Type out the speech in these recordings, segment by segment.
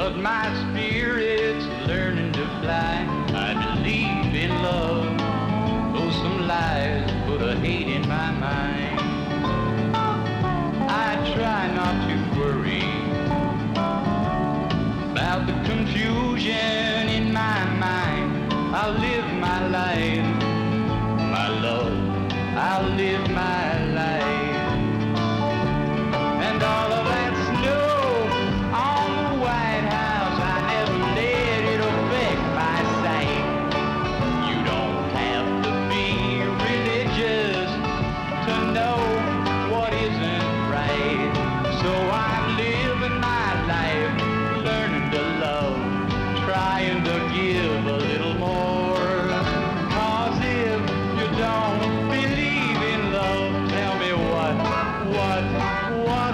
but my spirit's learning to fly. I believe in love, though some lies put a hate in my mind. I try not to worry about the confusion in my mind. I'll live my life, my love, I'll live my life. And all of that snow on the White House, I never let it affect my sight. You don't have to be religious to know what isn't right. So I'm living my life, learning to love, trying to give a little more. 'Cause if you don't believe in love, tell me what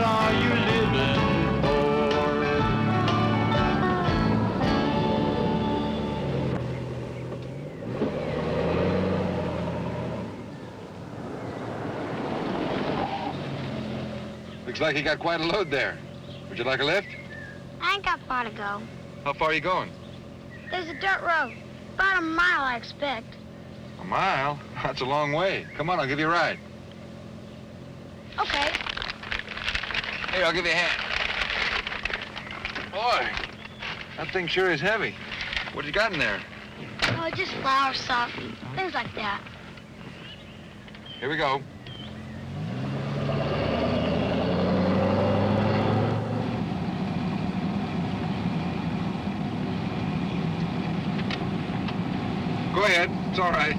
are you living for? Looks like you got quite a load there. Would you like a lift? I ain't got far to go. How far are you going? There's a dirt road. About a mile, I expect. A mile? That's a long way. Come on, I'll give you a ride. Okay. Here, I'll give you a hand. Boy, that thing sure is heavy. What you got in there? Oh, just flour, stuff, things like that. Here we go. Go ahead, it's all right.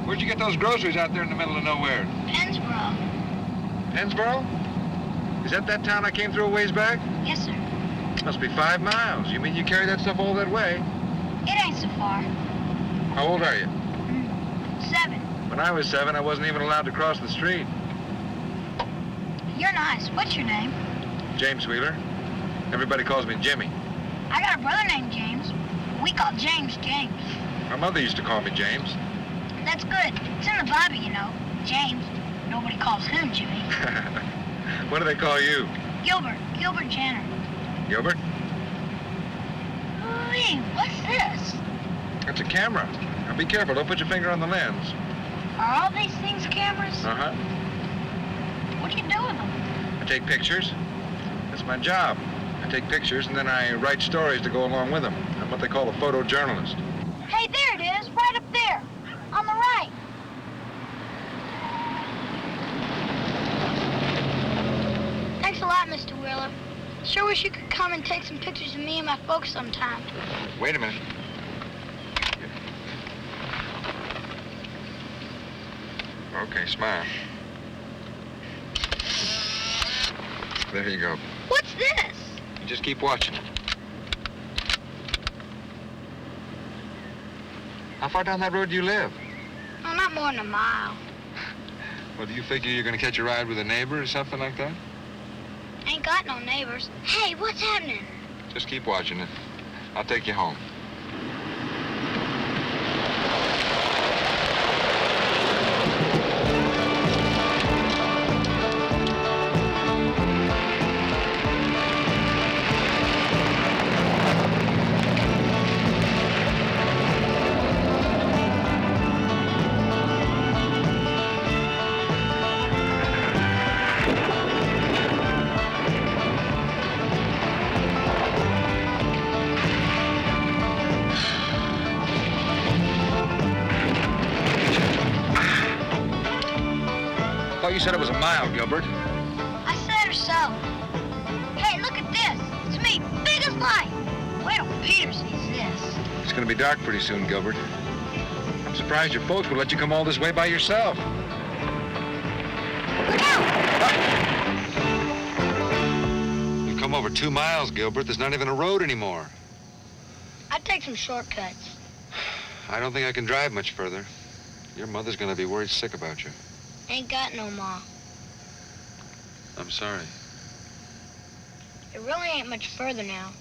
Where'd you get those groceries out there in the middle of nowhere? Pennsboro. Pennsboro? Is that town I came through a ways back? Yes, sir. Must be 5 miles. You mean you carry that stuff all that way? It ain't so far. How old are you? 7. When I was 7, I wasn't even allowed to cross the street. You're nice. What's your name? James Wheeler. Everybody calls me Jimmy. I got a brother named James. We call James James. My mother used to call me James. That's good. It's in the Bible, you know. James. Nobody calls him Jimmy. What do they call you? Gilbert. Gilbert Jenner. Gilbert? Hey, what's this? That's a camera. Now be careful, don't put your finger on the lens. Are all these things cameras? Uh-huh. What do you do with them? I take pictures. That's my job. I take pictures and then I write stories to go along with them. I'm what they call a photojournalist. Hey, there it is, right up there. On the right. Thanks a lot, Mr. Wheeler. Sure wish you could come and take some pictures of me and my folks sometime. Wait a minute. Okay, smile. There you go. What's this? You just keep watching. How far down that road do you live? Oh, not more than a mile. Well, do you figure you're going to catch a ride with a neighbor or something like that? Ain't got no neighbors. Hey, what's happening? Just keep watching it. I'll take you home. You said it was a mile, Gilbert. I said or so. Hey, look at this. It's me, big as life. Wait till Peter sees this. It's going to be dark pretty soon, Gilbert. I'm surprised your folks would let you come all this way by yourself. Look out! You've come over 2 miles, Gilbert. There's not even a road anymore. I'd take some shortcuts. I don't think I can drive much further. Your mother's going to be worried sick about you. Ain't got no ma. I'm sorry. It really ain't much further now.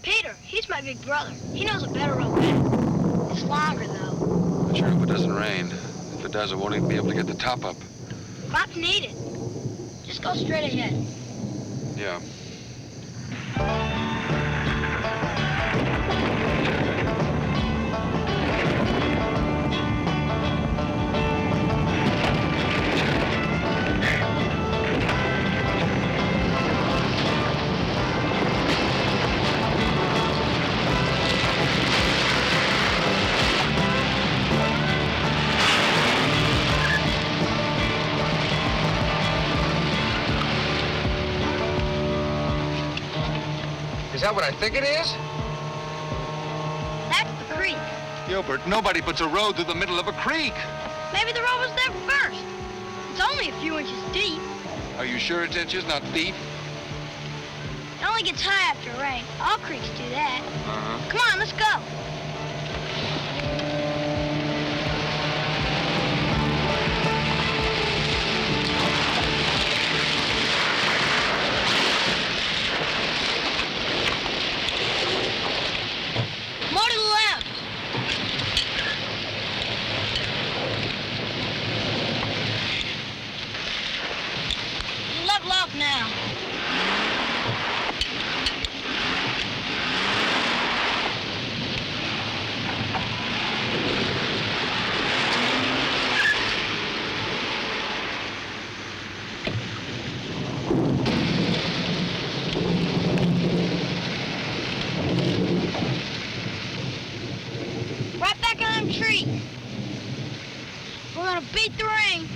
Peter, he's my big brother. He knows a better road back. It's longer, though. Not sure if it doesn't rain. If it does, I won't even be able to get the top up. Crops need it. Just go straight ahead. Yeah. Is that what I think it is? That's the creek. Gilbert, nobody puts a road through the middle of a creek. Maybe the road was there first. It's only a few inches deep. Are you sure it's inches, not feet? It only gets high after rain. All creeks do that. Uh-huh. Come on, let's go. More to the left. Level off now. Right back on them trees. We're gonna beat the rain.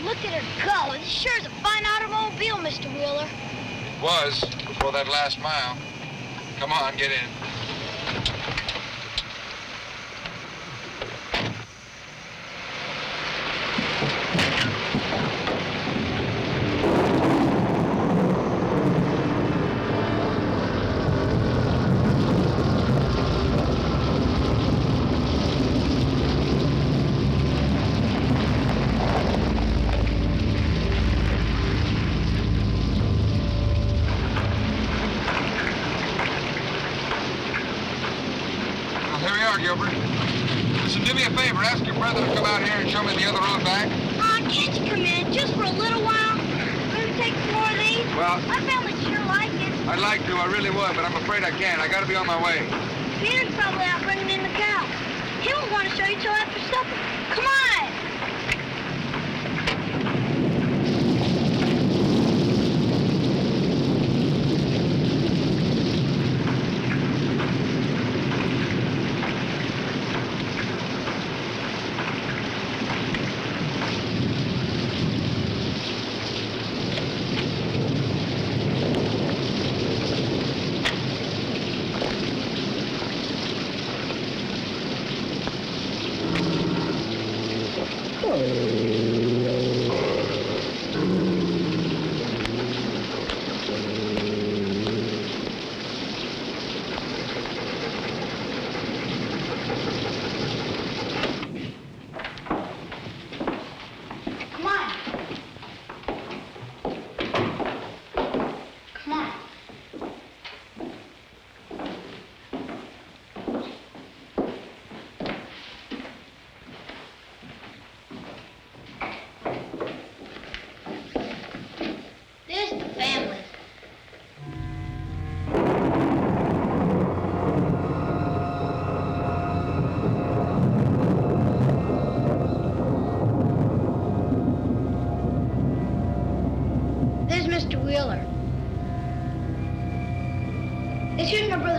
Look at her go. This sure is a fine automobile, Mr. Wheeler. It was, before that last mile. Come on, get in. Gilbert. Listen, do me a favor. Ask your brother to come out here and show me the other road back. Can't you come in just for a little while? Gonna take some more of these? Well, My family sure like it. I'd like to. I really would, but I'm afraid I can't. I gotta be on my way. Peter's probably out bringing in the cows. He won't want to show you till after supper. Come on!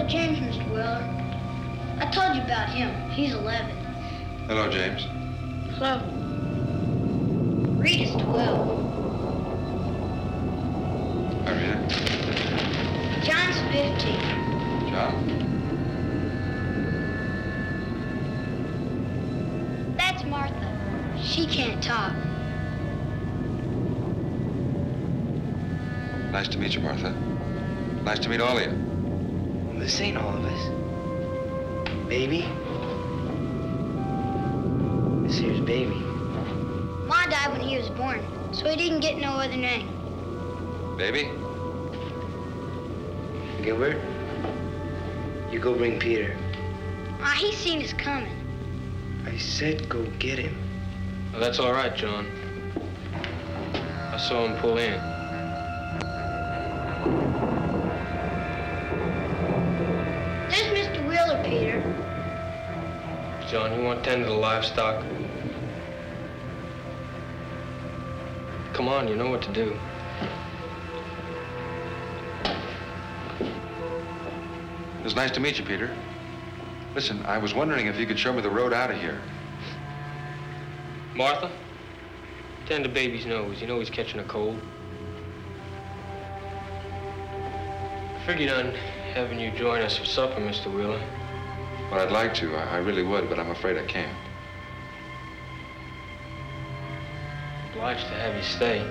James, Mr. Wheeler. I told you about him. He's 11. Hello, James. Hello. Rita's 12. Hi, Rita. John's 15. John? That's Martha. She can't talk. Nice to meet you, Martha. Nice to meet all of you. This ain't all of us. Baby? This here's Baby. Ma died when he was born, so he didn't get no other name. Baby? Gilbert, you go bring Peter. Ah, he's seen us coming. I said go get him. Well, that's all right, John. I saw him pull in. There's Mr. Wheeler, Peter. John, you want to tend to the livestock? Come on, you know what to do. It was nice to meet you, Peter. Listen, I was wondering if you could show me the road out of here. Martha, tend to baby's nose. You know he's catching a cold. I figured on having you join us for supper, Mr. Wheeler. Well, I'd like to. I really would, but I'm afraid I can't. Obliged to have you stay.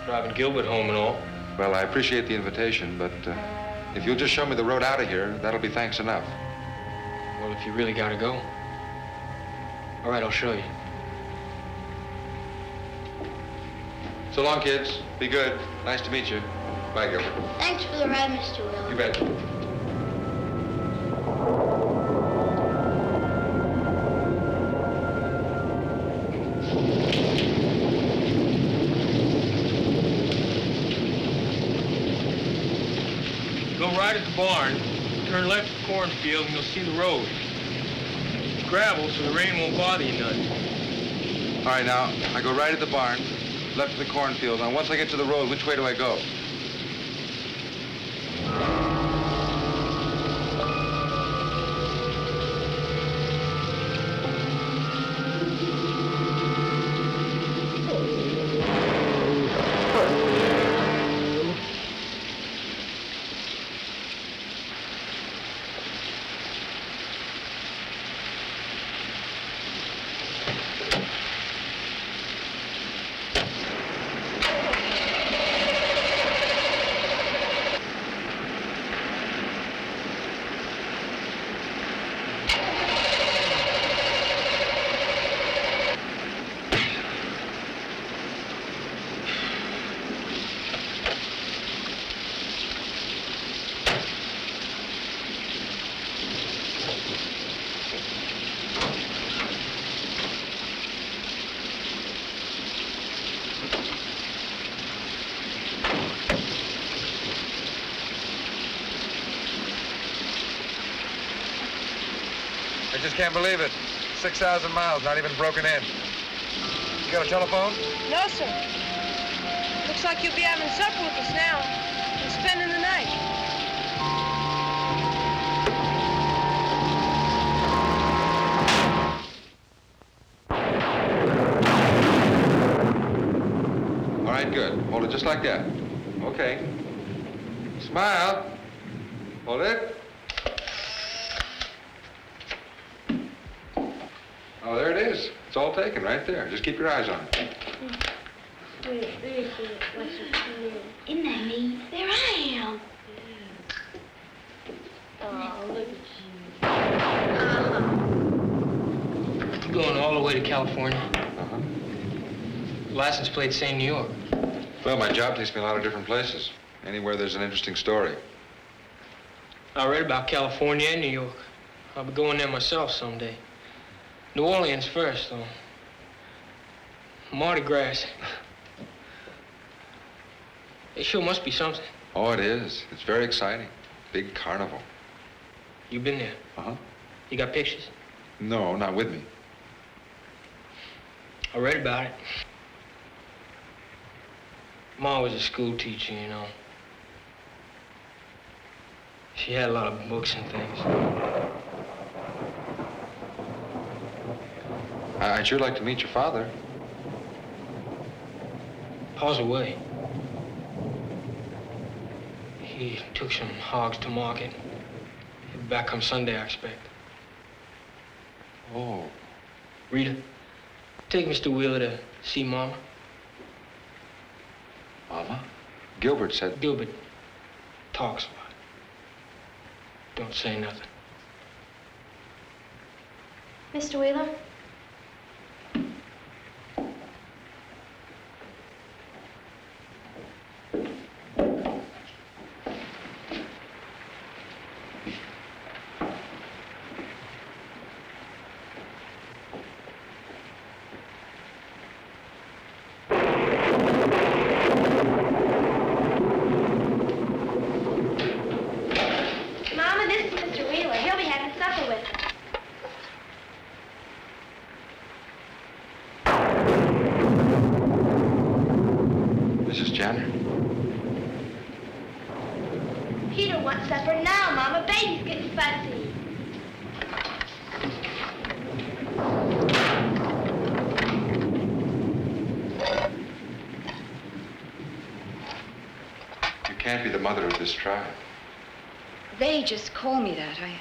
Driving Gilbert home and all. Well, I appreciate the invitation, but if you'll just show me the road out of here, that'll be thanks enough. Well, if you really gotta go. All right, I'll show you. So long, kids. Be good. Nice to meet you. Bye, Gilbert. Thanks for the ride, Mr. Wheeler. You bet. Go right at the barn, turn left at the cornfield, and you'll see the road. It's gravel, so the rain won't bother you none. All right, now, I go right at the barn, left of the cornfield. Now, once I get to the road, which way do I go? I just can't believe it. 6,000 miles, not even broken in. You got a telephone? No, sir. Looks like you'll be having supper with us now and spending the night. All right, good. Hold it just like that. Okay. Smile. Hold it. Oh, there it is. It's all taken right there. Just keep your eyes on it. Isn't that me? There I am. Oh, look at you. You going all the way to California? Uh-huh. License plate saying New York. Well, my job takes me a lot of different places. Anywhere there's an interesting story. I read about California and New York. I'll be going there myself someday. New Orleans first, though. Mardi Gras. It sure must be something. Oh, it is. It's very exciting. Big carnival. You been there? Uh-huh. You got pictures? No, not with me. I read about it. Ma was a school teacher, you know. She had a lot of books and things. I'd sure like to meet your father. Pa's away. He took some hogs to market. He'll be back come Sunday, I expect. Oh. Rita, take Mr. Wheeler to see Mama. Mama? Gilbert said... Gilbert talks a lot. Don't say nothing. Mr. Wheeler? Chandler? Peter wants supper now, Mama. Baby's getting fussy. You can't be the mother of this tribe. They just call me that. I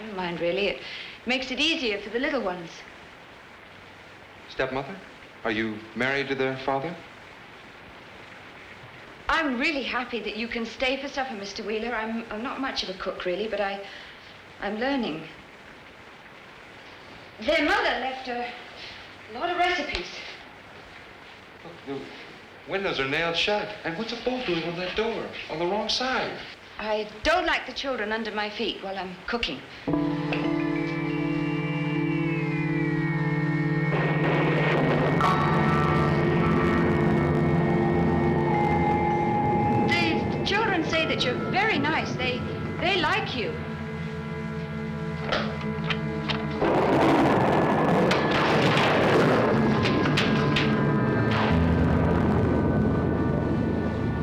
don't mind, really. It makes it easier for the little ones. Stepmother? Are you married to their father? I'm really happy that you can stay for supper, Mr. Wheeler. I'm not much of a cook, really, but I'm learning. Their mother left a lot of recipes. Look, the windows are nailed shut. And what's a bolt doing on that door? On the wrong side. I don't like the children under my feet while I'm cooking. The children say that you're very nice. They like you.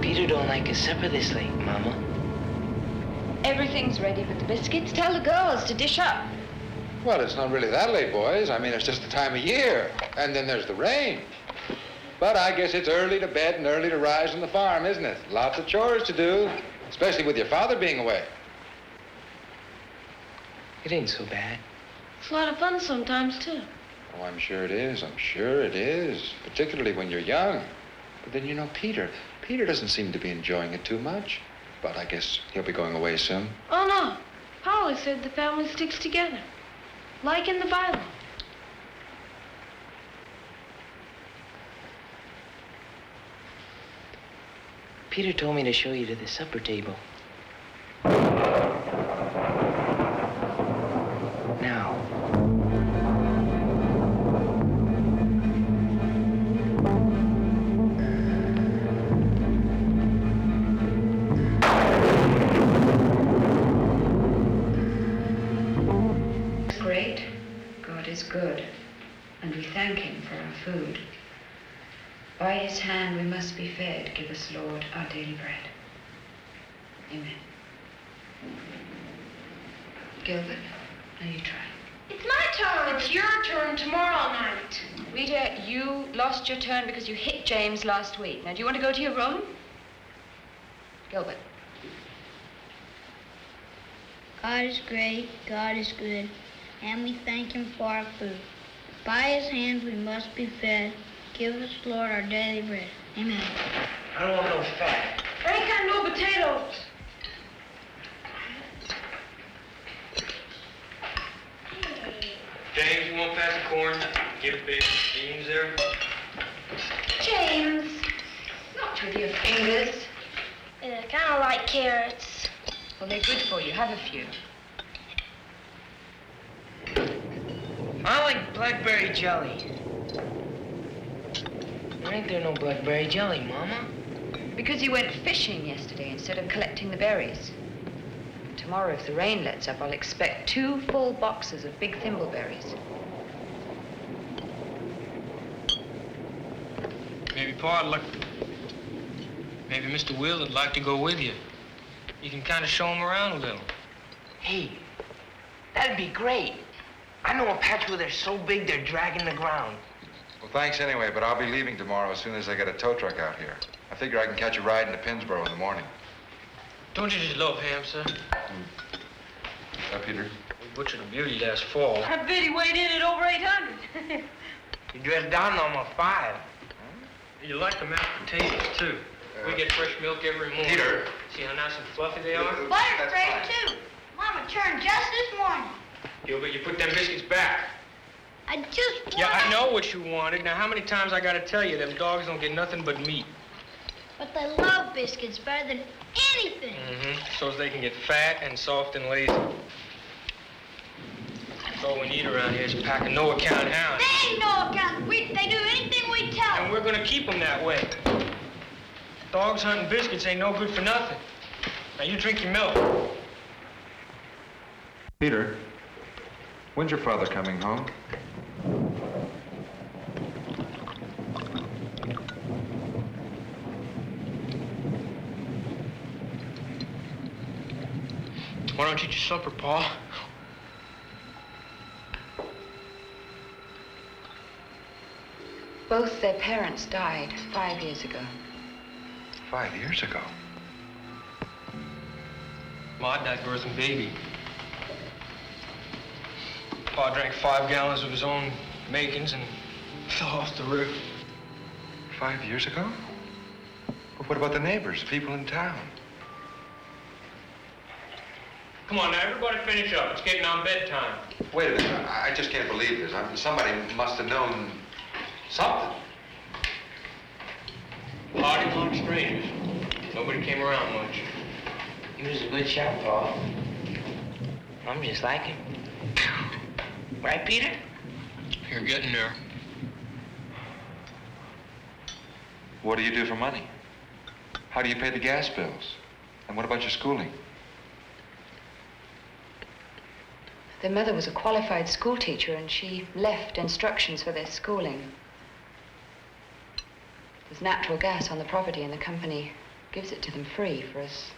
Peter don't like his supper this late, Mama. Everything's ready but the biscuits. Tell the girls to dish up. Well, it's not really that late, boys. I mean, it's just the time of year. And then there's the rain. But I guess it's early to bed and early to rise on the farm, isn't it? Lots of chores to do, especially with your father being away. It ain't so bad. It's a lot of fun sometimes, too. Oh, I'm sure it is. I'm sure it is. Particularly when you're young. But then, you know, Peter doesn't seem to be enjoying it too much. But I guess he'll be going away soon. Oh, no. Polly said the family sticks together. Like in the Bible. Peter told me to show you to the supper table. Now. Great. God is good, and we thank him for our food. By his hand we must be fed. Give us, Lord, our daily bread. Amen. Gilbert, now you try. It's my turn. It's your turn tomorrow night. Rita, you lost your turn because you hit James last week. Now, do you want to go to your room? Gilbert. God is great, God is good, and we thank him for our food. By his hand we must be fed. Give us, Lord, our daily bread. Amen. I don't want no fat. I ain't got no potatoes. James, you want pass the corn? Get a bit beans there. James, not with your fingers. I kind of like carrots. Well, they're good for you. Have a few. I like blackberry jelly. Why ain't there no blackberry jelly, Mama? Because you went fishing yesterday instead of collecting the berries. Tomorrow, if the rain lets up, I'll expect 2 full boxes of big thimbleberries. Maybe maybe Mr. Will would like to go with you. You can kind of show him around a little. Hey, that'd be great. I know a patch where they're so big they're dragging the ground. Well, thanks anyway, but I'll be leaving tomorrow as soon as I get a tow truck out here. I figure I can catch a ride into Pinsboro in the morning. Don't you just love ham, sir? Peter? We butchered a beauty last fall. I bet he weighed in at over 800. You dressed down to almost 5. You like the mashed potatoes, too. We get fresh milk every morning. Peter. See how nice and fluffy they are? Butter's fresh, too. Mama churned just this morning. Gilbert, you put them biscuits back. I just want... Yeah, I know what you wanted. Now, how many times I gotta tell you, them dogs don't get nothing but meat. But they love biscuits better than anything. So they can get fat and soft and lazy. That's all we need around here is a pack of no-account hounds. They ain't no account. They do anything we tell them. And we're gonna keep them that way. Dogs hunting biscuits ain't no good for nothing. Now, you drink your milk. Peter, when's your father coming home? Why don't you eat your supper, Pa? Both their parents died 5 years ago. 5 years ago? Ma died birthing baby. Pa drank 5 gallons of his own makings and fell off the roof. 5 years ago? Well, what about the neighbors, people in town? Come on now, everybody finish up. It's getting on bedtime. Wait a minute. I just can't believe this. Somebody must have known something. Party among strangers. Nobody came around much. He was a good shot, Pa. I'm just like him. Right, Peter? You're getting there. What do you do for money? How do you pay the gas bills? And what about your schooling? Their mother was a qualified school teacher, and she left instructions for their schooling. There's natural gas on the property, and the company gives it to them free for as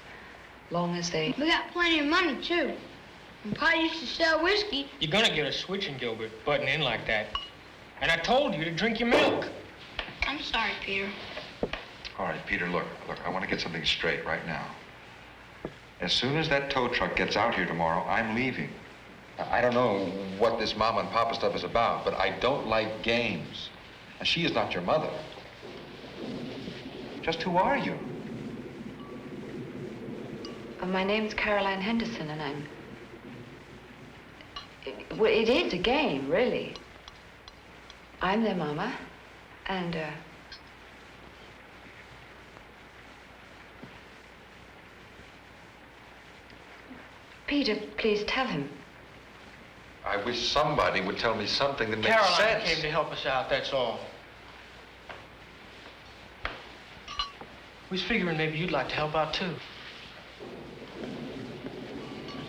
long as they... We got plenty of money, too. And Pa used to sell whiskey. You're gonna get a switching, Gilbert, butting in like that. And I told you to drink your milk. I'm sorry, Peter. All right, Peter, look, I want to get something straight right now. As soon as that tow truck gets out here tomorrow, I'm leaving. I don't know what this mama and papa stuff is about, but I don't like games. And she is not your mother. Just who are you? My name's Caroline Henderson, and I'm... Well, it is a game, really. I'm their mama, and, Peter, please tell him. I wish somebody would tell me something that makes sense. Caroline came to help us out, that's all. We was figuring maybe you'd like to help out, too.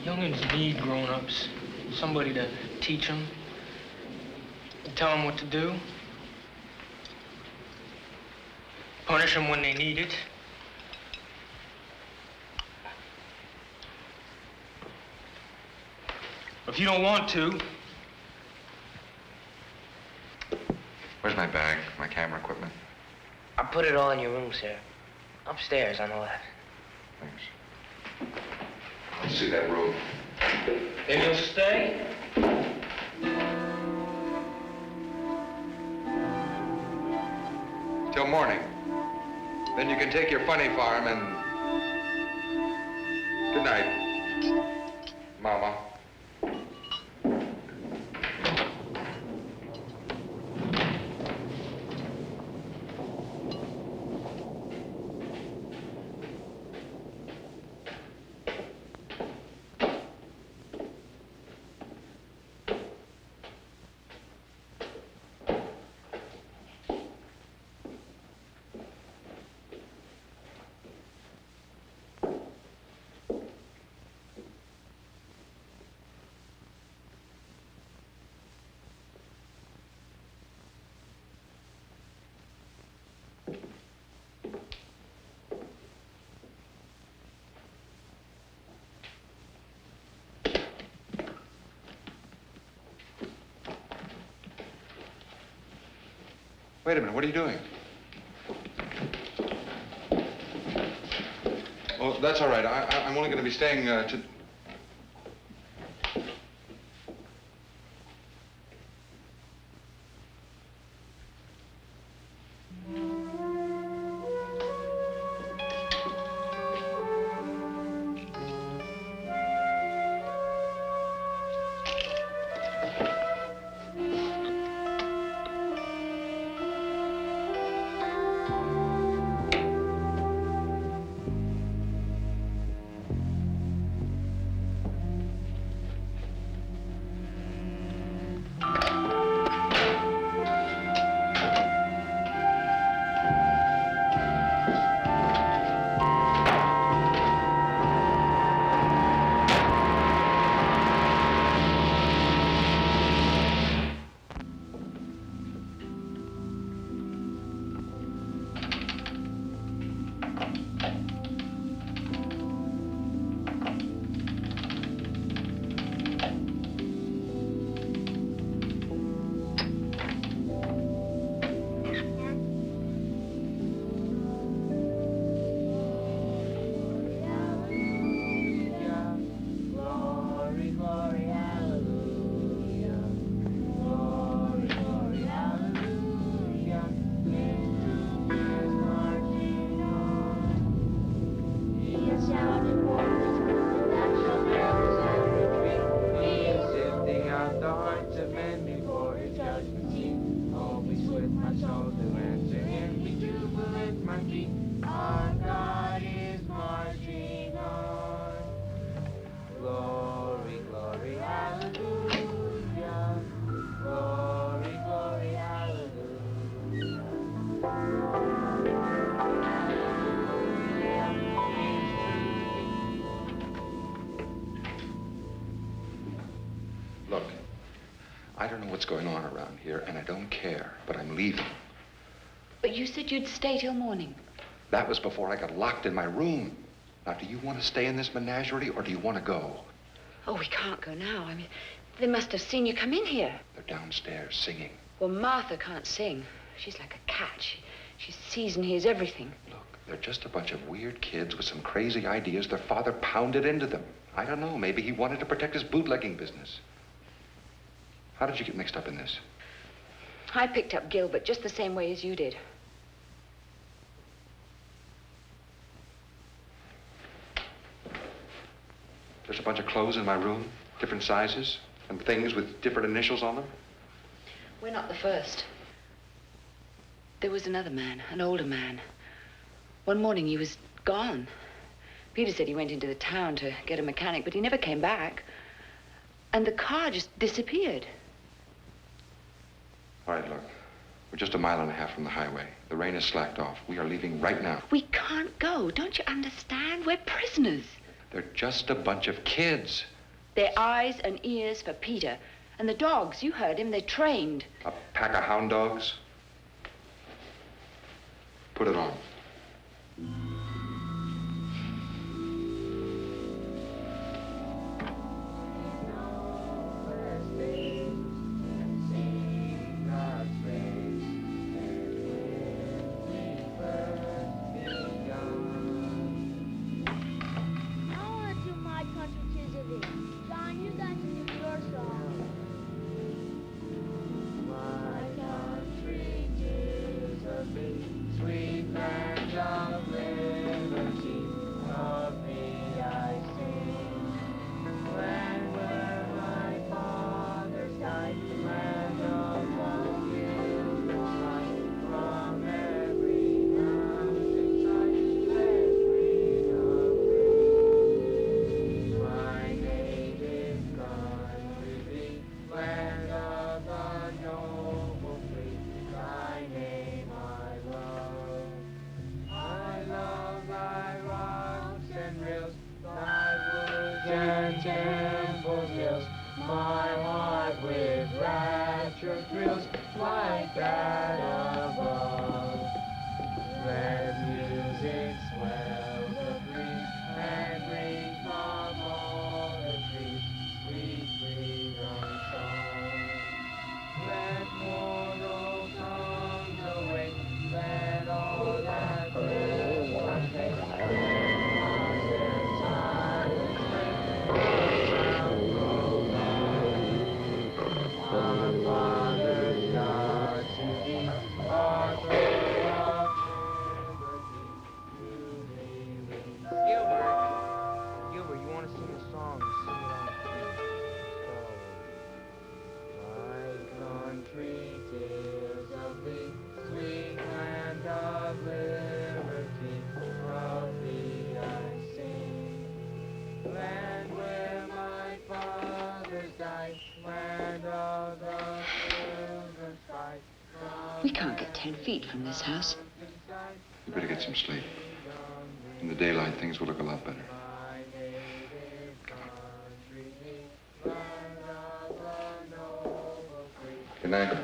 Young'uns need grown-ups. Somebody to teach them, tell them what to do, punish them when they need it. If you don't want to... Where's my bag, my camera equipment? I put it all in your room, sir. Upstairs on the left. Thanks. Let's see that room. Then you'll stay? Till morning. Then you can take your funny farm and... Good night, Mama. Wait a minute, what are you doing? Oh, that's all right. I'm only going to be staying to... heartbeat. Our God is marching on. Glory, glory, hallelujah. Glory, glory, hallelujah. Look, I don't know what's going on around here, and I don't care, but I'm leaving. But you said you'd stay till morning. That was before I got locked in my room. Now, do you want to stay in this menagerie, or do you want to go? Oh, we can't go now. I mean, they must have seen you come in here. They're downstairs singing. Well, Martha can't sing. She's like a cat. She sees and hears everything. Look, they're just a bunch of weird kids with some crazy ideas their father pounded into them. I don't know, maybe he wanted to protect his bootlegging business. How did you get mixed up in this? I picked up Gilbert just the same way as you did. There's a bunch of clothes in my room, different sizes, and things with different initials on them. We're not the first. There was another man, an older man. One morning he was gone. Peter said he went into the town to get a mechanic, but he never came back. And the car just disappeared. All right, look. We're just a mile and a half from the highway. The rain has slacked off. We are leaving right now. We can't go. Don't you understand? We're prisoners. They're just a bunch of kids. They're eyes and ears for Peter. And the dogs, you heard him, they're trained. A pack of hound dogs. Put it on. We can't get 10 feet from this house. You better get some sleep. In the daylight, things will look a lot better. Good night.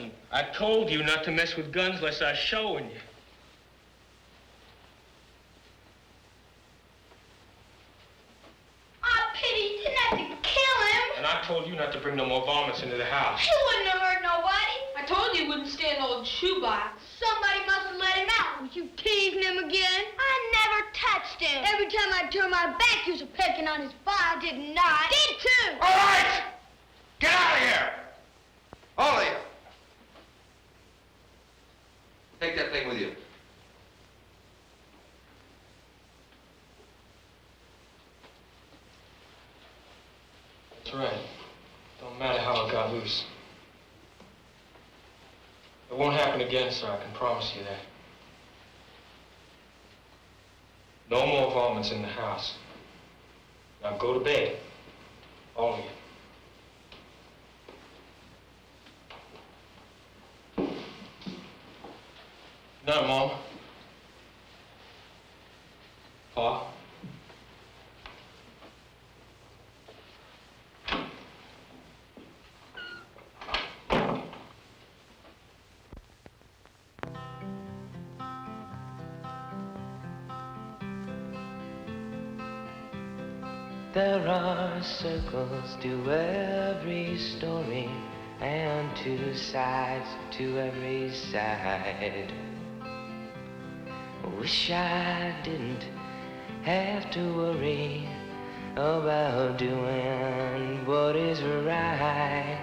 Listen, I told you not to mess with guns unless I was showing you. I pity you didn't have to kill him. And I told you not to bring no more varmints into the house. He wouldn't have hurt nobody. I told you he wouldn't stand old shoebox. Somebody must have let him out. Was you teasing him again? I never touched him. Every time I turned my back, you was pecking on his fire, didn't I? Did too. All right! Get out of here! All of you. Take that thing with you. That's right. Don't matter how it got loose. It won't happen again, sir. I can promise you that. No more varmints in the house. Now go to bed. All of you. Good night, Mom. Pa. There are circles to every story and two sides to every side. Wish I didn't have to worry about doing what is right.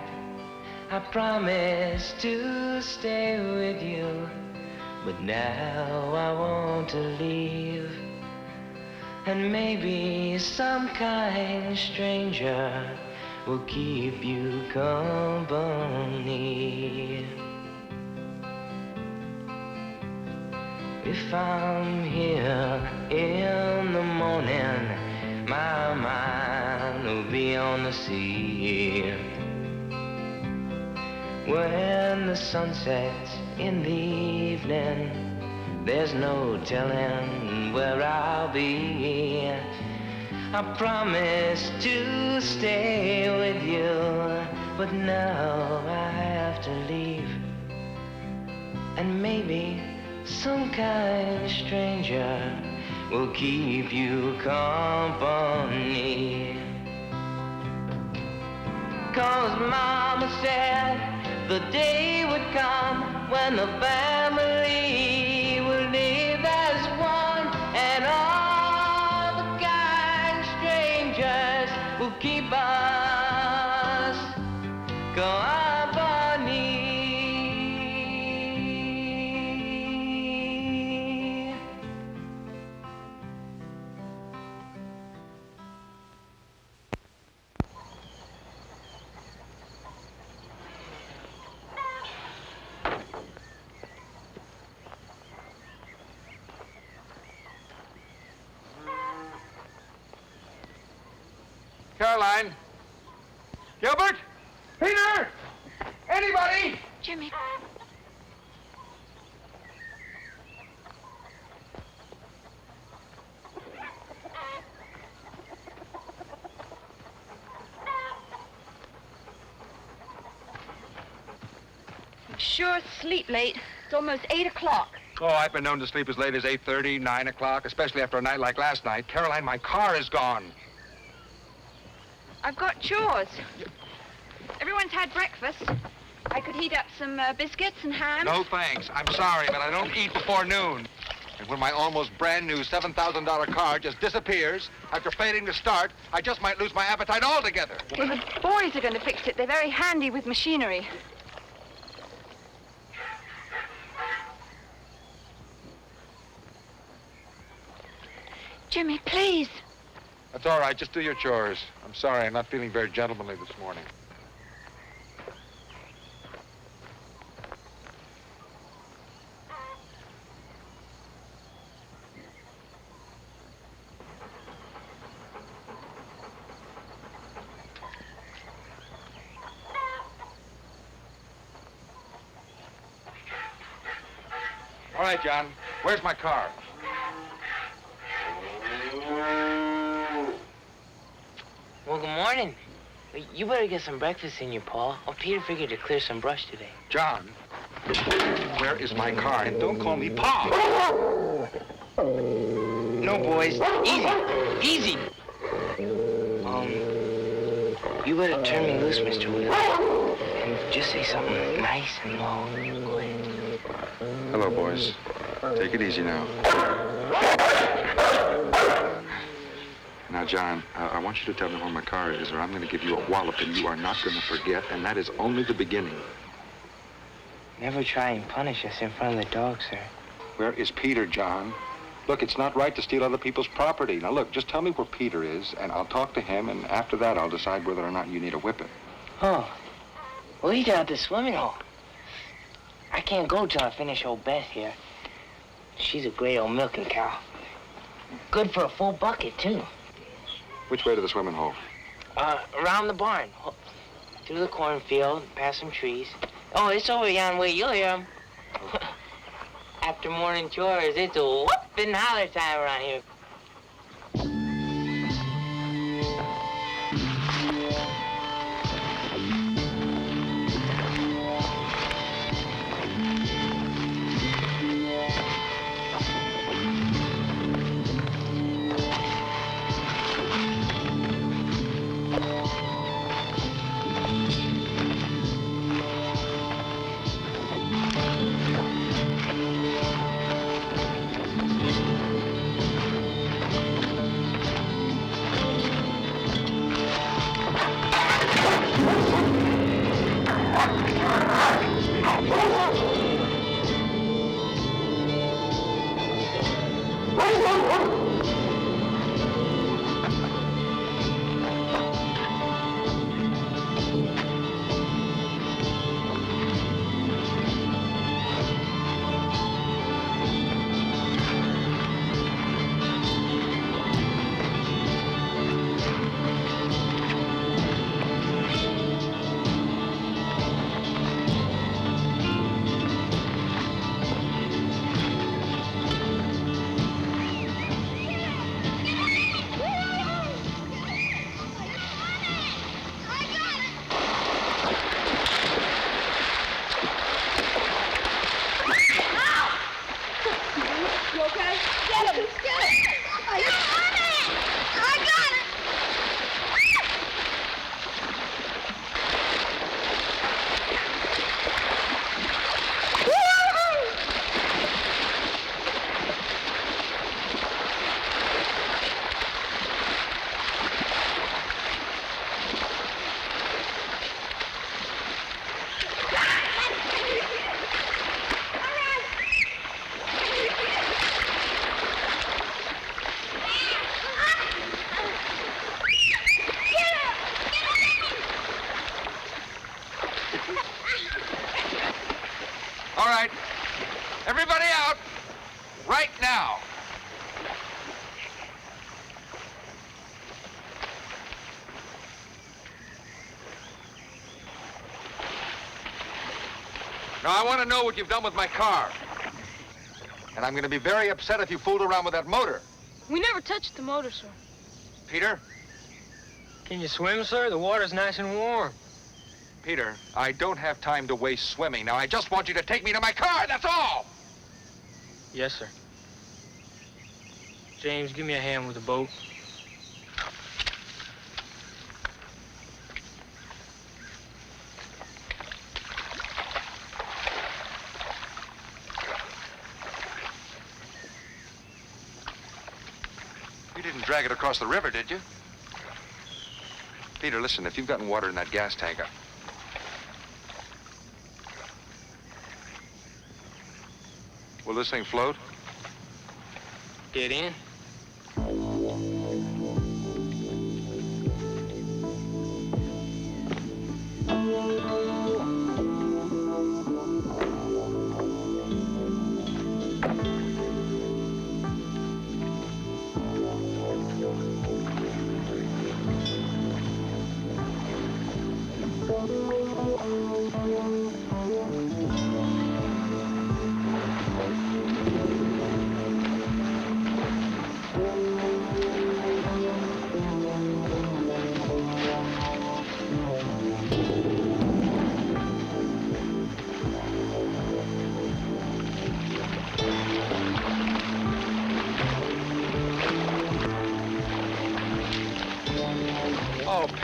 I promised to stay with you, but now I want to leave. And maybe some kind stranger will keep you company. If I'm here in the morning, my mind will be on the sea. When the sun sets in the evening, there's no telling where I'll be. I promised to stay with you, but now I have to leave. And maybe some kind stranger will keep you company. 'Cause Mama said the day would come when the family will live as one, and all the kind strangers will keep us company. Caroline? Gilbert? Peter? Anybody? Jimmy. I'm sure asleep late. It's almost 8 o'clock. Oh, I've been known to sleep as late as 8:30, 9 o'clock, especially after a night like last night. Caroline, my car is gone. I've got chores. Everyone's had breakfast. I could heat up some biscuits and ham. No thanks. I'm sorry, but I don't eat before noon. And when my almost brand new $7,000 car just disappears after failing to start, I just might lose my appetite altogether. Well, the boys are going to fix it. They're very handy with machinery. Jimmy, please. That's all right. Just do your chores. I'm sorry. I'm not feeling very gentlemanly this morning. All right, John. Where's my car? Well, good morning. You better get some breakfast in you, Paul. Oh, Peter figured to clear some brush today. John, where is my car? And don't call me Paul. No, boys. Easy. Easy. You better turn me loose, Mr. Wheeler. And just say something nice and low. Go ahead. Hello, boys. Take it easy now. Now, John, I want you to tell me where my car is, or I'm going to give you a walloping you are not going to forget, and that is only the beginning. Never try and punish us in front of the dog, sir. Where is Peter, John? Look, it's not right to steal other people's property. Now, look, just tell me where Peter is, and I'll talk to him, and after that, I'll decide whether or not you need a whipping. Oh. Well, he's down at the swimming hole. I can't go till I finish old Beth here. She's a gray old milking cow. Good for a full bucket, too. Which way to the swimming hole? Around the barn. Through the cornfield, past some trees. Oh, it's over yon way. You'll hear 'em. After morning chores, it's a whoop and holler time around here. All right. Everybody out. Right now. Now, I want to know what you've done with my car. And I'm going to be very upset if you fooled around with that motor. We never touched the motor, sir. Peter? Can you swim, sir? The water's nice and warm. Peter, I don't have time to waste swimming. Now, I just want you to take me to my car, that's all! Yes, sir. James, give me a hand with the boat. You didn't drag it across the river, did you? Peter, listen, if you've gotten water in that gas tank, will this thing float? Get in.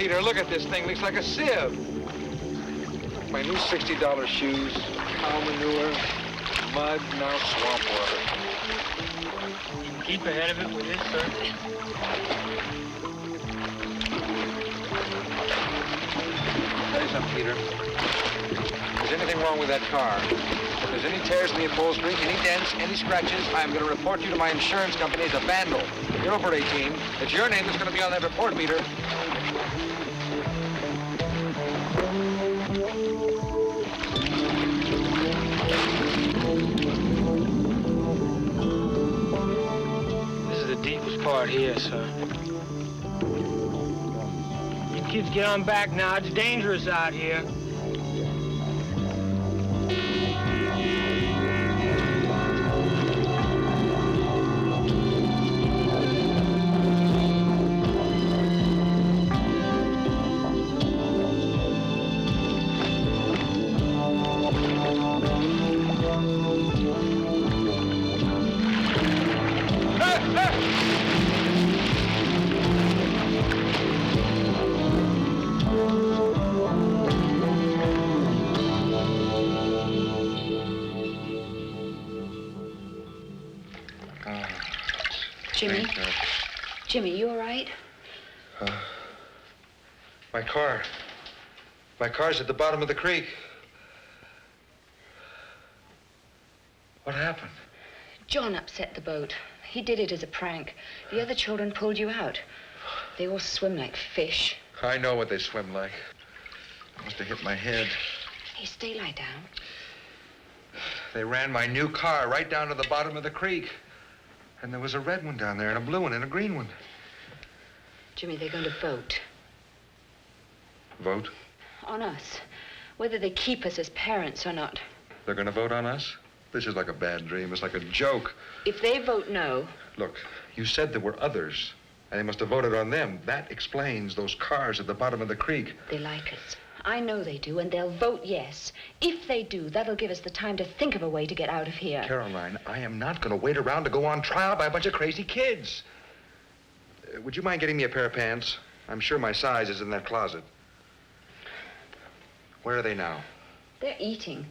Peter, look at this thing. Looks like a sieve. My new $60 shoes, cow manure, mud, now swamp water. You can keep ahead of it with this, sir. Tell you something, Peter. If there's anything wrong with that car, if there's any tears in the upholstery, any dents, any scratches, I'm going to report you to my insurance company as a vandal. You're over 18. It's your name that's going to be on that report, Peter. This is the deepest part here, sir. You kids get on back now. It's dangerous out here. Jimmy? Jimmy, you all right? My car. My car's at the bottom of the creek. What happened? John upset the boat. He did it as a prank. The other children pulled you out. They all swim like fish. I know what they swim like. Must have hit my head. Hey, stay lie down. They ran my new car right down to the bottom of the creek. And there was a red one down there, and a blue one, and a green one. Jimmy, they're going to vote. Vote? On us. Whether they keep us as parents or not. They're going to vote on us? This is like a bad dream. It's like a joke. If they vote no... Look, you said there were others, and they must have voted on them. That explains those cars at the bottom of the creek. They like us. I know they do, and they'll vote yes. If they do, that'll give us the time to think of a way to get out of here. Caroline, I am not going to wait around to go on trial by a bunch of crazy kids. Would you mind getting me a pair of pants? I'm sure my size is in that closet. Where are they now? They're eating.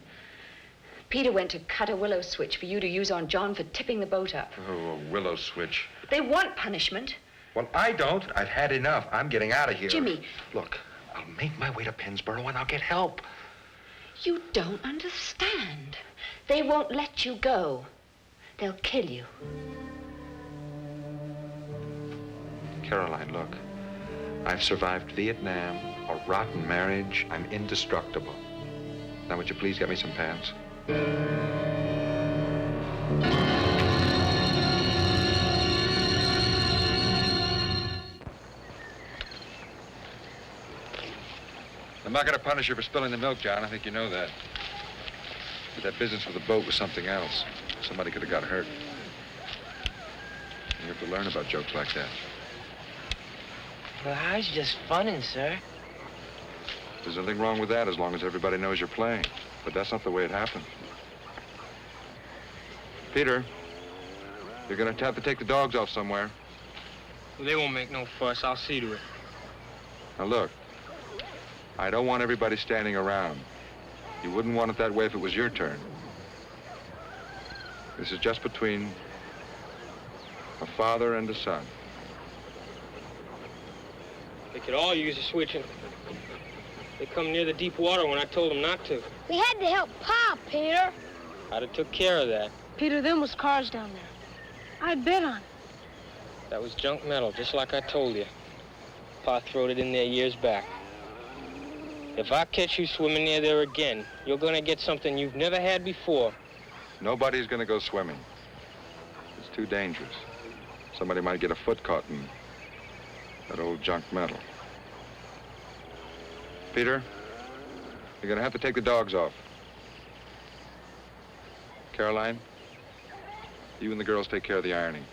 Peter went to cut a willow switch for you to use on John for tipping the boat up. Oh, a willow switch. They want punishment. Well, I don't. I've had enough. I'm getting out of here. Jimmy. Look, I'll make my way to Pennsboro and I'll get help. You don't understand. They won't let you go. They'll kill you. Caroline, look. I've survived Vietnam, a rotten marriage. I'm indestructible. Now, would you please get me some pants? I'm not going to punish you for spilling the milk, John. I think you know that. But that business with the boat was something else. Somebody could have got hurt. You have to learn about jokes like that. Well, I was just funning, sir. There's nothing wrong with that as long as everybody knows you're playing. But that's not the way it happened. Peter, you're going to have to take the dogs off somewhere. Well, they won't make no fuss. I'll see to it. Now, look. I don't want everybody standing around. You wouldn't want it that way if it was your turn. This is just between a father and a son. They could all use a switching. They come near the deep water when I told them not to. We had to help Pa, Peter. I'd have took care of that. Peter, them was cars down there. I bet on it. That was junk metal, just like I told you. Pa throwed it in there years back. If I catch you swimming near there again, you're gonna get something you've never had before. Nobody's gonna go swimming. It's too dangerous. Somebody might get a foot caught in that old junk metal. Peter, you're gonna have to take the dogs off. Caroline, you and the girls take care of the ironing.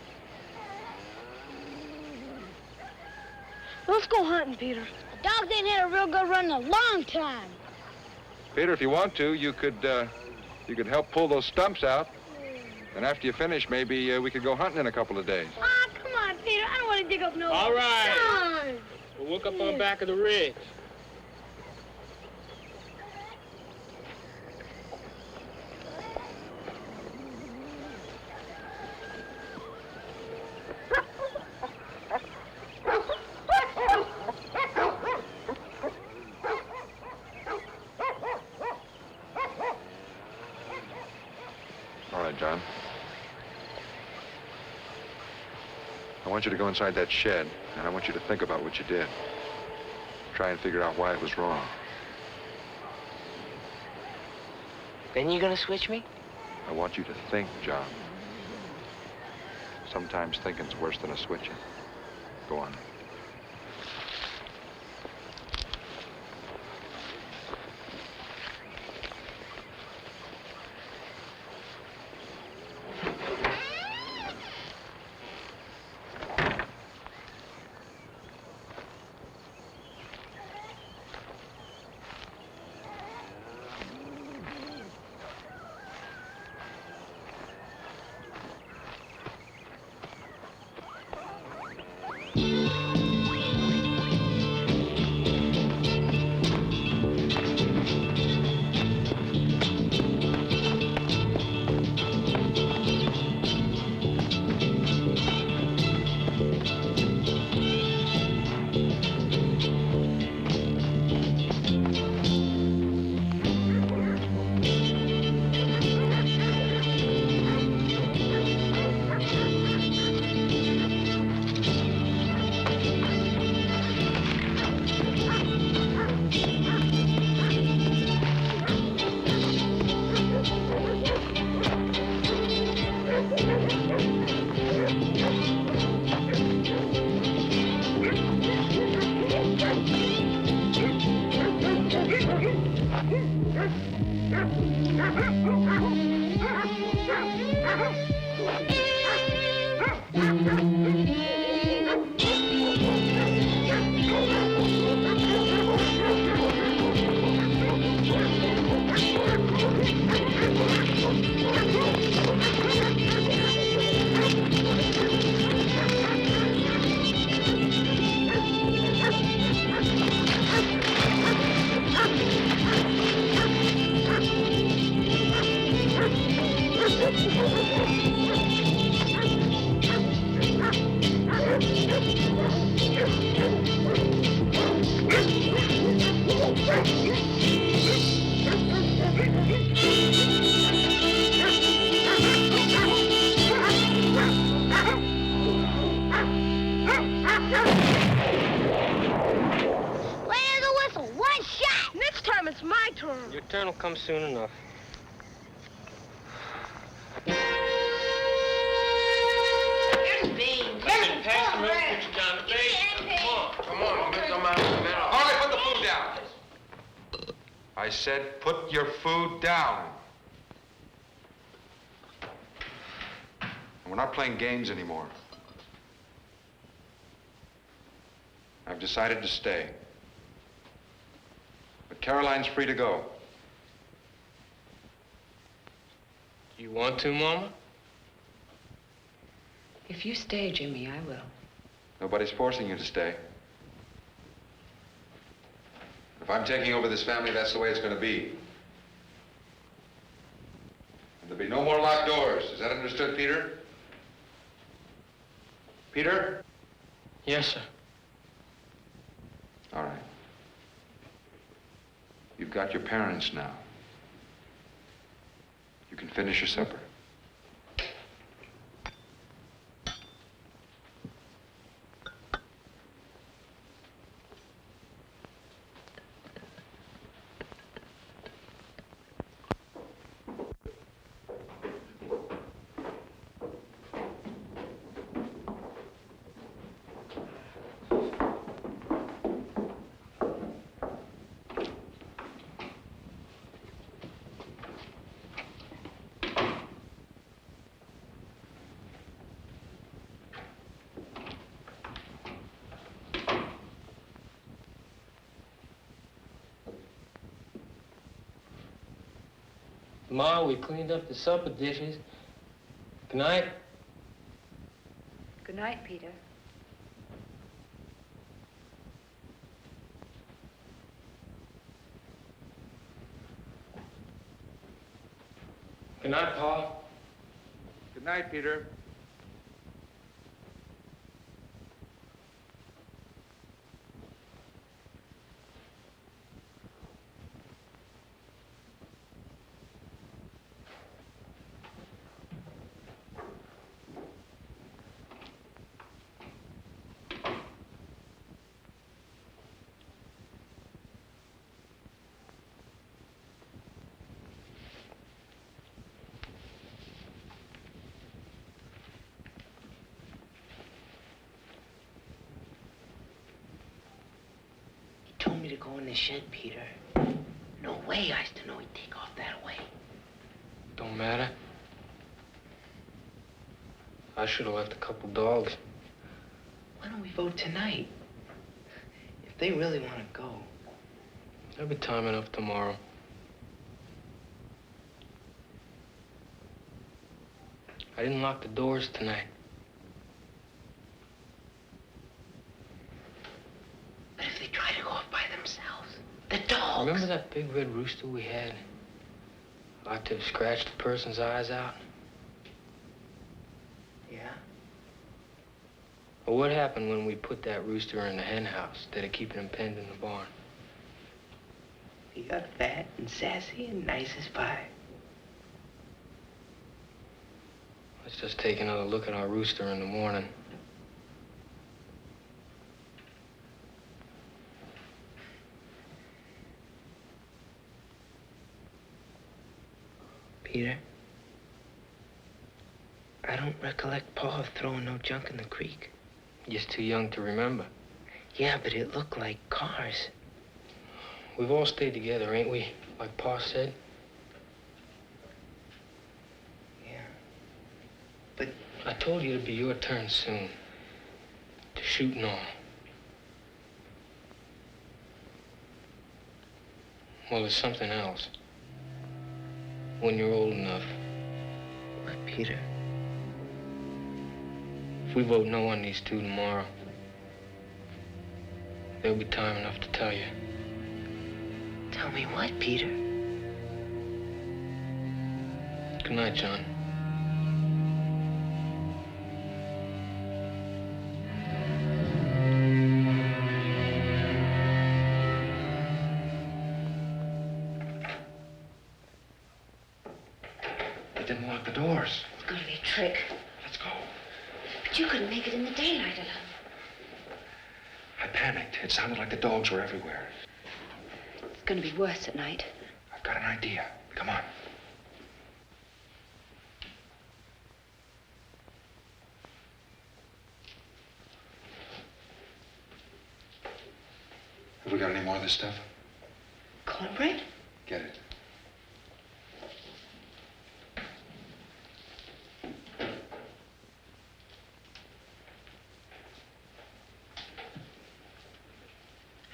Let's go hunting, Peter. The dogs ain't had a real good run in a long time. Peter, if you want to, you could help pull those stumps out. And after you finish, maybe we could go hunting in a couple of days. Ah, come on, Peter. I don't want to dig up no... All right. Come on. We'll work up on back of the ridge. All right, John. I want you to go inside that shed, and I want you to think about what you did. Try and figure out why it was wrong. Then you gonna switch me? I want you to think, John. Sometimes thinking's worse than a switching. Go on. Your turn will come soon enough. Here's beans. Pass the milk, put you down the base. Come on, get some out of the middle. All right, put the food down. I said put your food down. We're not playing games anymore. I've decided to stay. But Caroline's free to go. You want to, Mama? If you stay, Jimmy, I will. Nobody's forcing you to stay. If I'm taking over this family, that's the way it's going to be. And there'll be no more locked doors. Is that understood, Peter? Peter? Yes, sir. All right. You've got your parents now. You can finish your supper. Ma, we cleaned up the supper dishes. Good night. Good night, Peter. Good night, Pa. Good night, Peter. Told me to go in the shed, Peter. No way I used to know he'd take off that way. Don't matter. I should have left a couple dogs. Why don't we vote tonight? If they really want to go. There'll be time enough tomorrow. I didn't lock the doors tonight. But if they try to go off by themselves, the dogs. Remember that big red rooster we had? Like to have scratched a person's eyes out? Yeah? Well, what happened when we put that rooster in the hen house instead of keeping him penned in the barn? He got fat and sassy and nice as pie. Let's just take another look at our rooster in the morning. Peter, I don't recollect Pa throwing no junk in the creek. You're too young to remember. Yeah, but it looked like cars. We've all stayed together, ain't we? Like Pa said. Yeah. But I told you it'd be your turn soon. To shoot and all. Well, there's something else. When you're old enough. what, Peter? If we vote no on these two tomorrow, there'll be time enough to tell you. Tell me what, Peter? Good night, John. They didn't lock the doors. It's going to be a trick. Let's go. But you couldn't make it in the daylight alone. I panicked. It sounded like the dogs were everywhere. It's going to be worse at night. I've got an idea. Come on. Have we got any more of this stuff? Cornbread? Get it.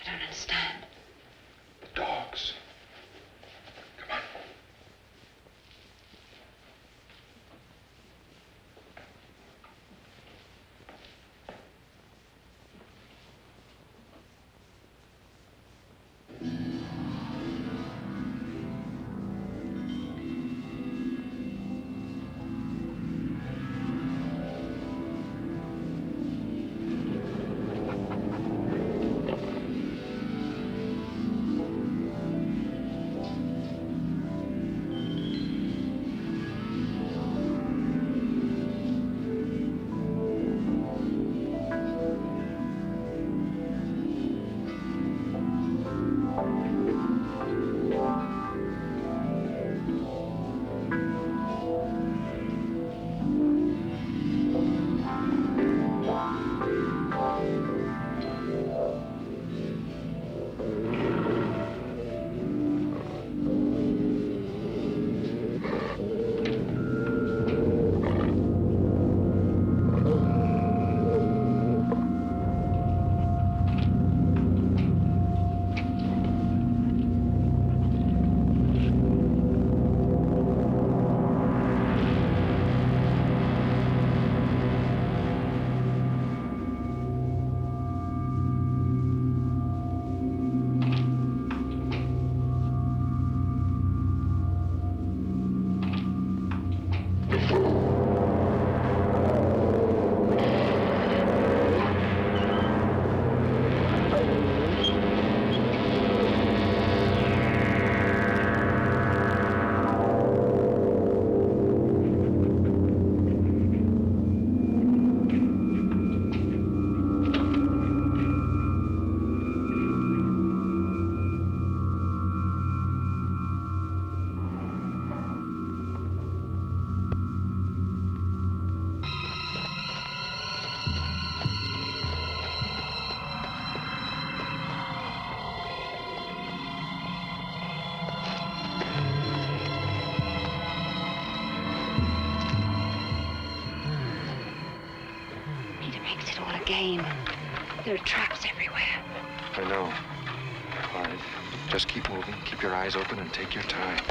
I don't understand. The dogs. Come on. game. There are traps everywhere. I know. Clyde, just keep moving, keep your eyes open, and take your time.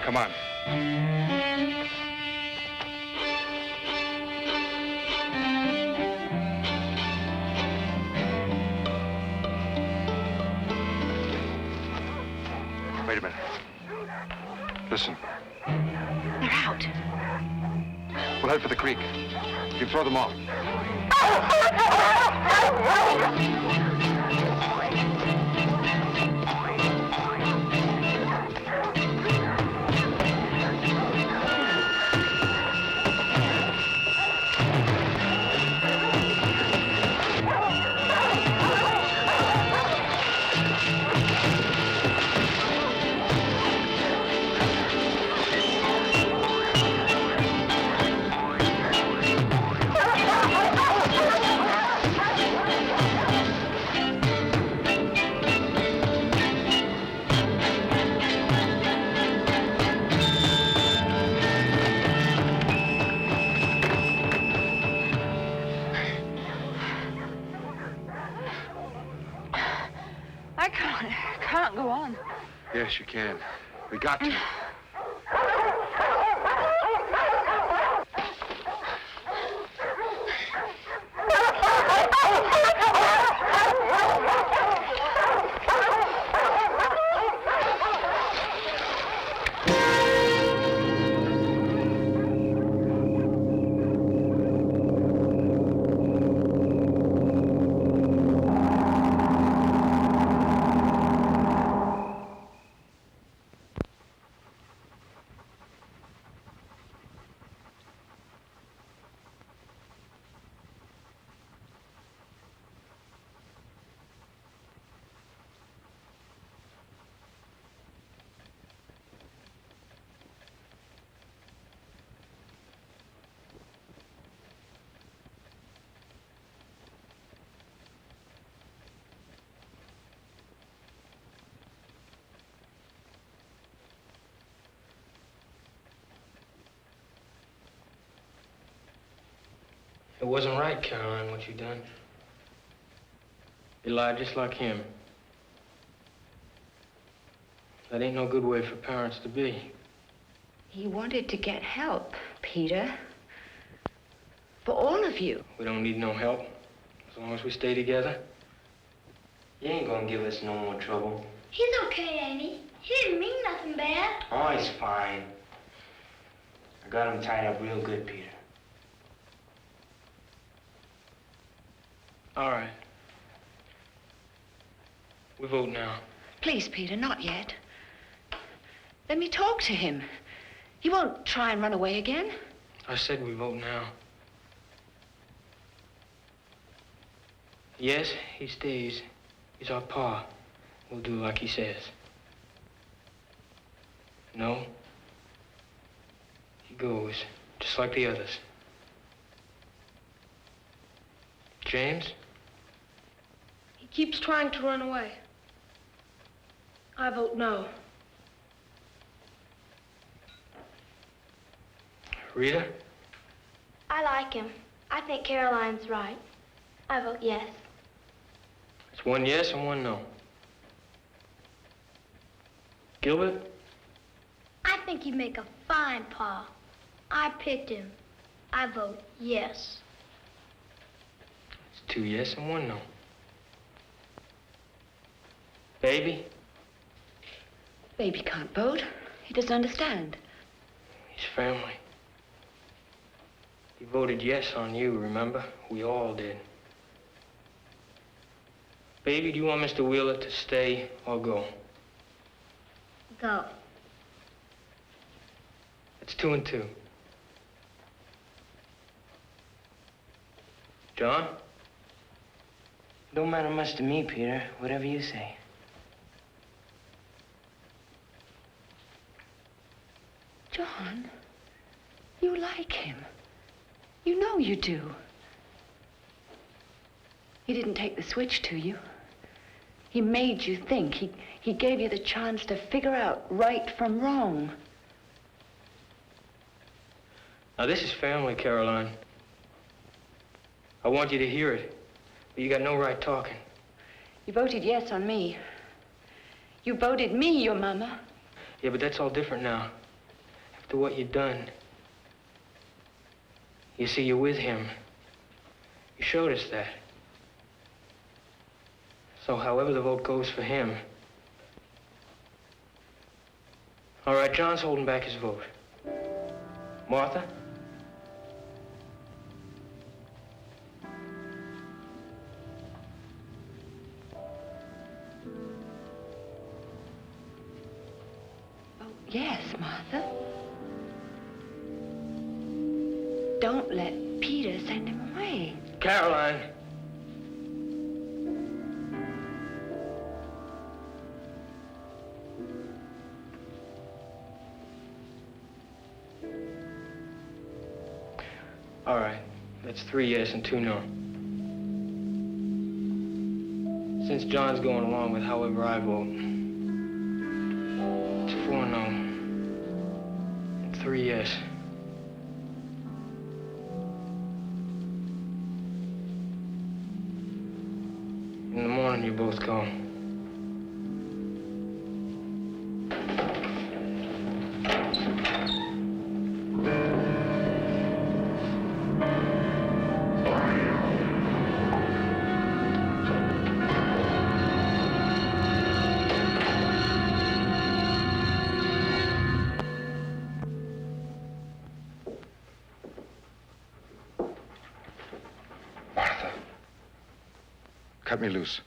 Come on. Wait a minute. Listen. They're out. We'll head for the creek. You can throw them off. I can't go on. Yes, you can. We got to. It wasn't right, Caroline, what you done. You lied just like him. That ain't no good way for parents to be. He wanted to get help, Peter. For all of you. We don't need no help, as long as we stay together. You ain't gonna give us no more trouble. He's okay, ain't he? He didn't mean nothing bad. Oh, he's fine. I got him tied up real good, Peter. All right. We vote now. Please, Peter, not yet. Let me talk to him. He won't try and run away again. I said we vote now. Yes, he stays. He's our pa. We'll do like he says. No. He goes, just like the others. James? He keeps trying to run away. I vote no. Rita? I like him. I think Caroline's right. I vote yes. It's one yes and one no. Gilbert? I think he'd make a fine pa. I picked him. I vote yes. It's two yes and one no. Baby? Baby can't vote. He doesn't understand. He's family. He voted yes on you, remember? We all did. Baby, do you want Mr. Wheeler to stay or go? Go. It's 2 and 2. John? Don't matter much to me, Peter. Whatever you say. John, you like him. You know you do. He didn't take the switch to you. He made you think. He gave you the chance to figure out right from wrong. Now, this is family, Caroline. I want you to hear it, but you got no right talking. You voted yes on me. You voted me your mama. Yeah, but that's all different now. After what you've done. You see, you're with him. You showed us that. So however the vote goes for him. All right, John's holding back his vote. Martha? Oh, yes, Martha. Don't let Peter send him away. Caroline. All right, that's 3 yes and 2 no. Since John's going along with however I vote, it's 4 no and 3 yes. In the morning, you both go. Cut me loose.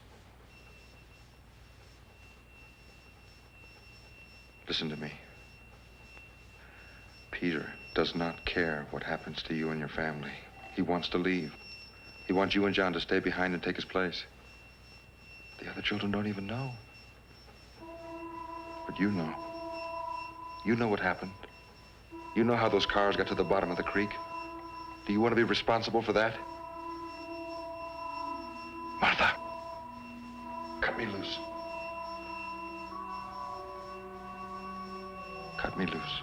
Listen to me. Peter does not care what happens to you and your family. He wants to leave. He wants you and John to stay behind and take his place. The other children don't even know. But you know. You know what happened. You know how those cars got to the bottom of the creek. Do you want to be responsible for that? Martha, cut me loose. Cut me loose.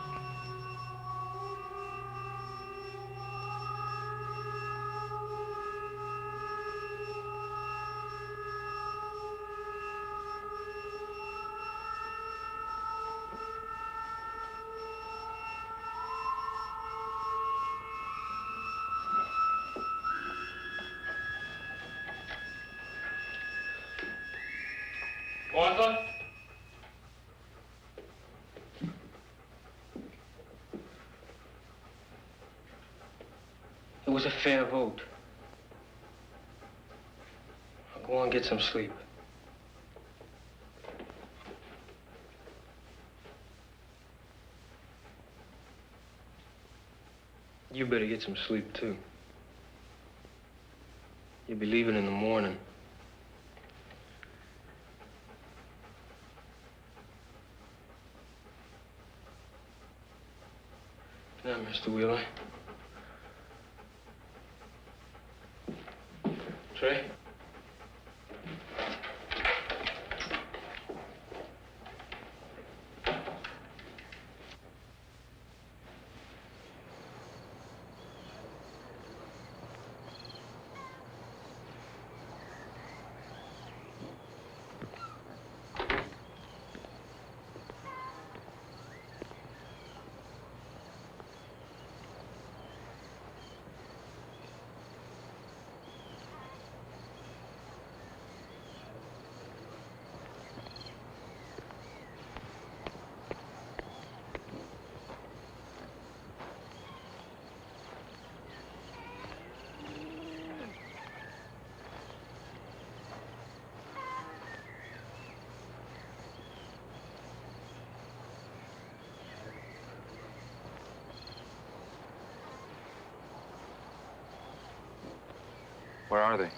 Martha? It was a fair vote. I'll go on and get some sleep. You better get some sleep, too. You'll be leaving in the morning. Now, Mr. Wheeler. Trey? Where are they?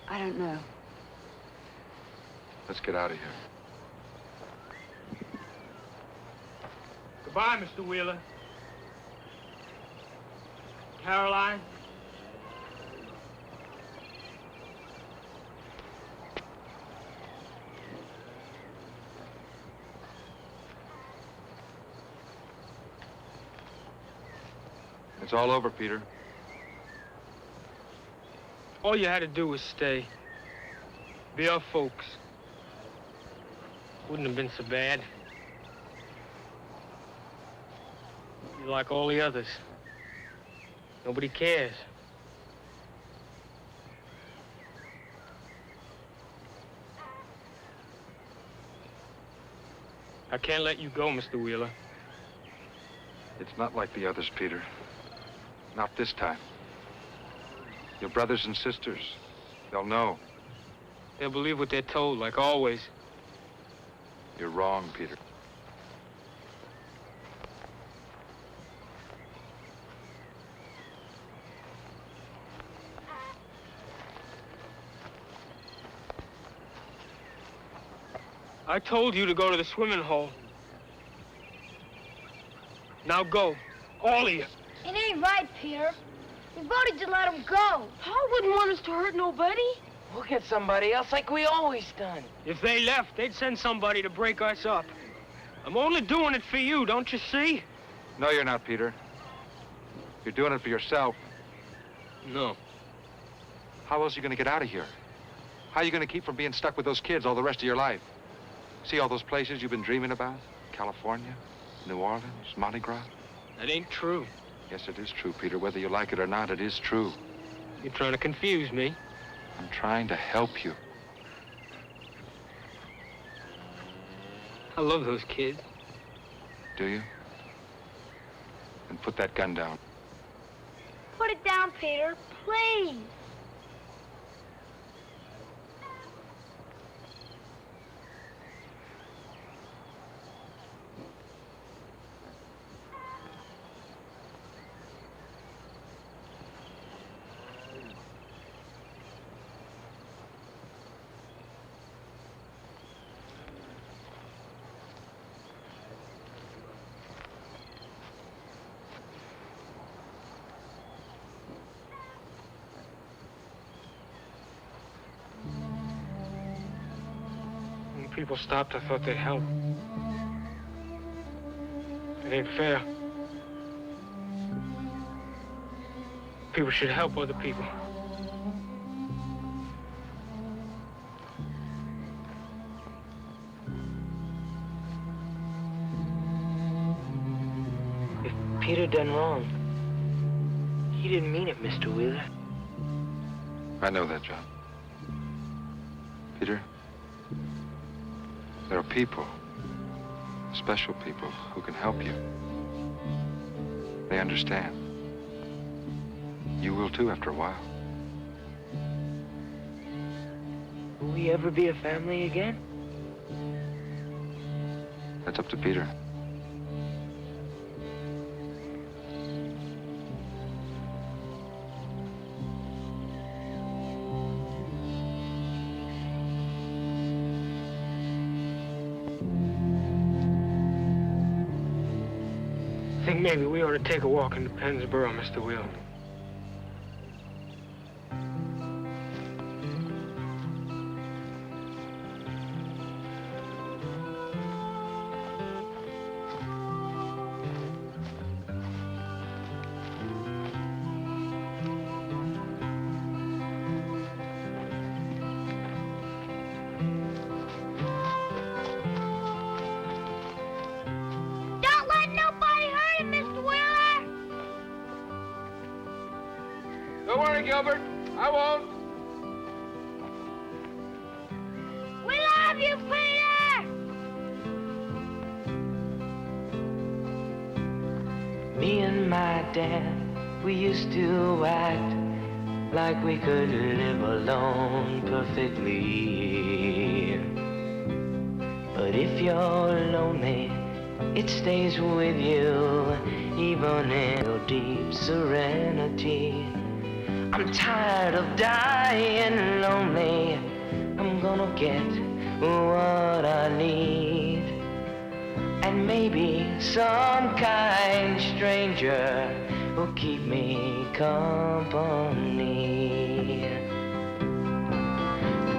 I don't know. Let's get out of here. Goodbye, Mr. Wheeler. Caroline. It's all over, Peter. All you had to do was stay. Be our folks. Wouldn't have been so bad. You're like all the others. Nobody cares. I can't let you go, Mr. Wheeler. It's not like the others, Peter. Not this time. Your brothers and sisters, they'll know. They'll believe what they're told, like always. You're wrong, Peter. I told you to go to the swimming hole. Now go, all of you. It ain't right, Peter. We voted to let him go. Paul wouldn't want us to hurt nobody. We'll get somebody else like we always done. If they left, they'd send somebody to break us up. I'm only doing it for you, don't you see? No, you're not, Peter. You're doing it for yourself. No. How else are you going to get out of here? How are you going to keep from being stuck with those kids all the rest of your life? See all those places you've been dreaming about? California, New Orleans, Mardi Gras? That ain't true. Yes, it is true, Peter. Whether you like it or not, it is true. You're trying to confuse me. I'm trying to help you. I love those kids. Do you? Then put that gun down. Put it down, Peter, please. When people stopped, I thought they'd help. It ain't fair. People should help other people. If Peter done wrong, he didn't mean it, Mr. Wheeler. I know that, John. Peter, there are people, special people, who can help you. They understand. You will too after a while. Will we ever be a family again? That's up to Peter. I think maybe we ought to take a walk into Pennsboro, Mr. Wheeler. Don't let nobody hurt him, Mr. Wheeler. Don't worry, Gilbert. I won't. We love you, Peter. Me and my dad, we used to act like we could live alone perfectly. But if you're lonely, it stays with you, even in your deep serenity. I'm tired of dying lonely. I'm gonna get what I need. And maybe some kind stranger will keep me company.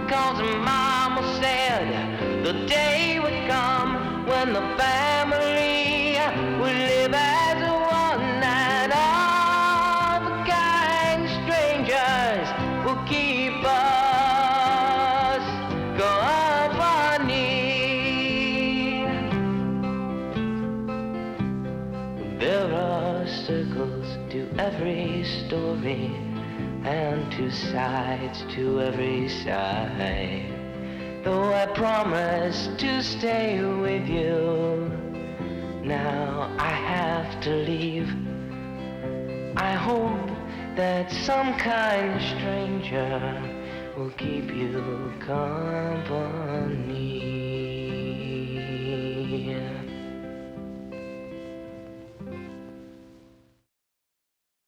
Cause Mama said the day would come when the family would live as one, and all the kind strangers will keep us company. There are circles to every story, and two sides to every side. Though I promised to stay with you, now I have to leave. I hope that some kind stranger will keep you company.